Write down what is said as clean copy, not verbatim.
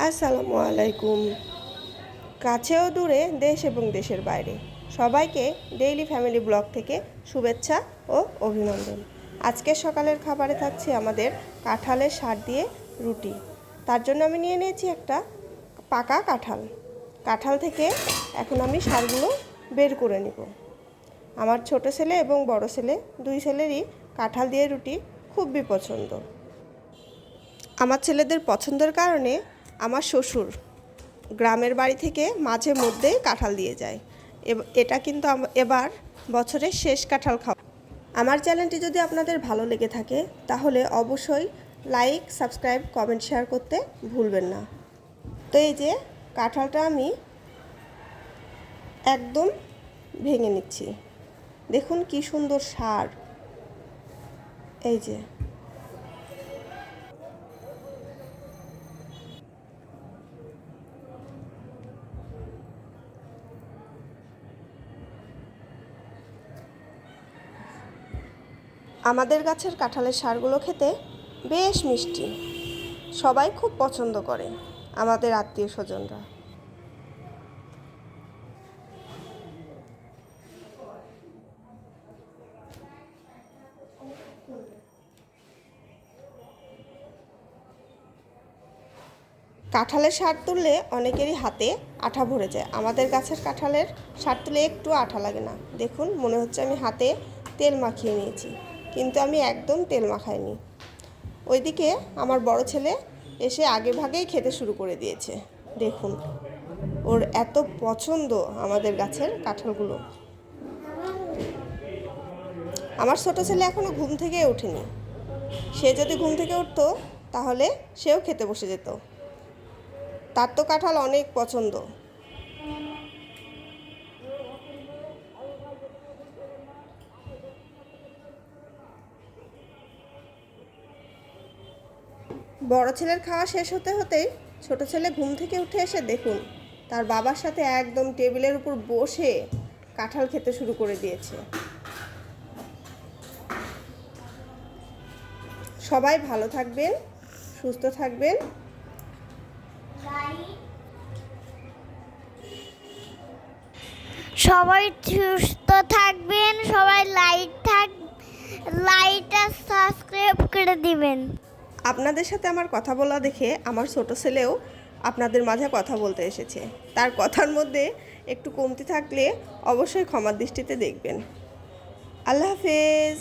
আসসালামু আলাইকুম। কাছেও দূরে দেশ এবং দেশের বাইরে সবাইকে ডেইলি ফ্যামিলি ব্লগ থেকে শুভেচ্ছা ও অভিনন্দন। আজকের সকালের খাবারে থাকছে আমাদের কাঁঠালের শাক দিয়ে রুটি। তার জন্য আমি নিয়ে নিয়েছি একটা পাকা কাঁঠাল থেকে এখন আমি শাকগুলো বের করে নিব। আমার ছোট ছেলে এবং বড় ছেলে দুই ছেলেরই কাঁঠাল দিয়ে রুটি খুবই পছন্দ। আমার ছেলেদের পছন্দের কারণে আমার শ্বশুর গ্রামের বাড়ি থেকে মাঝে মধ্যেই কাঁঠাল দিয়ে যায়। এটা কিন্তু এবার বছরের শেষ কাঁঠাল খাওয়া। আমার চ্যানেলটি যদি আপনাদের ভালো লেগে থাকে তাহলে অবশ্যই লাইক, সাবস্ক্রাইব, কমেন্ট, শেয়ার করতে ভুলবেন না। তো এই যে কাঁঠালটা আমি একদম ভেঙে নিচ্ছি। দেখুন কি সুন্দর সার। এই যে আমাদের গাছের কাঁঠালের শাকগুলো খেতে বেশ মিষ্টি, সবাই খুব পছন্দ করে আমাদের আত্মীয় স্বজনরা। কাঁঠালের শাক তুললে অনেকেরই হাতে আঠা ভরে যায়। আমাদের গাছের কাঁঠালের শাক তুলে একটু আঠা লাগে না। দেখুন, মনে হচ্ছে আমি হাতে তেল মাখিয়ে নিয়েছি, কিন্তু আমি একদম তেল মাখাইনি। ওইদিকে আমার বড় ছেলে এসে আগে ভাগেই খেতে শুরু করে দিয়েছে। দেখুন, ওর এত পছন্দ আমাদের গাছের কাঁঠালগুলো। আমার ছোট ছেলে এখনও ঘুম থেকে ওঠেনি। সে যদি ঘুম থেকে উঠতো তাহলে সেও খেতে বসে যেত। তার তো কাঁঠাল অনেক পছন্দ। বড় ছেলের খাওয়া শেষ হতে হতেই ছোট ছেলে ঘুম থেকে উঠে এসে দেখুন তার বাবার সাথে একদম টেবিলের উপর বসে কাঁঠাল খেতে শুরু করে দিয়েছে। সবাই ভালো থাকবেন, সুস্থ থাকবেন। সবাই সুস্থ থাকবেন, সবাই লাইক আর সাবস্ক্রাইব করে দিবেন। আপনাদের সাথে আমার কথা বলা দেখে আমার ছোট ছেলেও আপনাদের মাঝে কথা বলতে এসেছে। তার কথার মধ্যে একটু কমতি থাকলে অবশ্যই ক্ষমার দৃষ্টিতে দেখবেন। আল্লাহ হাফেজ।